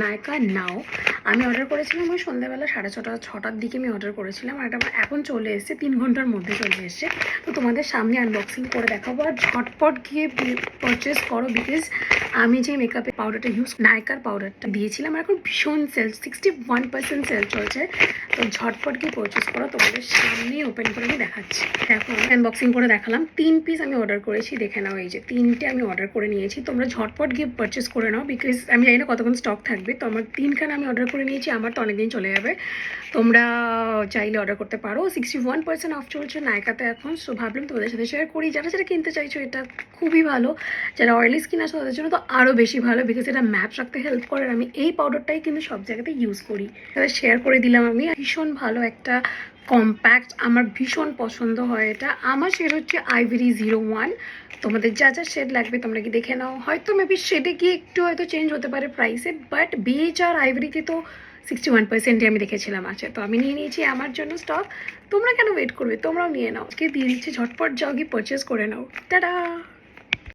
Nayka নাও আমি order করেছিলাম ওই সন্ধ্যাবেলা 6:30-6টার দিকে আমি অর্ডার করেছিলাম, আর এটা আমার এখন চলে এসেছে, 3 ঘন্টার মধ্যে চলে এসেছে। তো তোমাদের সামনে আনবক্সিং করে দেখাবো, আর ঝটপট গিয়ে পারচেস করো, বিকজ আমি যে মেকআপের পাউডারটা নায়কার পাউডারটা দিয়েছিলাম, আর এখন ভীষণ সেল, 61% সেল চলছে। তো ঝটপট গিয়ে পারচেস করো, তোমাদের সামনেই ওপেন করে আমি দেখাচ্ছি। দেখো আমি আনবক্সিং করে দেখালাম, 3 পিস আমি অর্ডার করেছি, দেখে নাও এই যে 3টে আমি অর্ডার করে নিয়েছি। তোমরা ঝটপট গিয়ে পারচেস করে নাও, বিকজ আমি জানি না কতক্ষণ স্টক থাকবে। তো আমার 3খানা আমি অর্ডার করে নিয়েছি, আমার তো অনেকদিন চলে যাবে। তোমরা চাইলে অর্ডার করতে পারো, 61% অফ চলছে নায়কাতে এখন। সো ভাবলাম তোমাদের সাথে শেয়ার করি, যারা যারা কিনতে চাইছো এটা খুবই ভালো। যারা অয়েলি স্কিন আছে তাদের জন্য তো আরও বেশি ভালো, বিকজ এটা ম্যাট রাখতে হেল্প করে। আমি এই পাউডারটাই কিন্তু সব জায়গাতে ইউজ করি, তাদের শেয়ার করে দিলাম। আমি ভীষণ ভালো একটা কম্প্যাক্ট, আমার ভীষণ পছন্দ হয় এটা। আমার শেড হচ্ছে আইভরি 01। তোমাদের যা যা শেড লাগবে তোমরা কি দেখে নাও, হয়তো মেবি শেডে গিয়ে একটু হয়তো চেঞ্জ হতে পারে প্রাইসে, বাট বেজ আর আইভরিতে তো 61%ই আমি দেখেছিলাম আছে। তো আমি নিয়ে নিয়েছি আমার জন্য স্টক। তোমরা কেন ওয়েট করবে, তোমরাও নিয়ে নাও, আজকে দিয়ে দিচ্ছি, ঝটপট যাও গিয়ে পারচেস করে নাও। টাটা।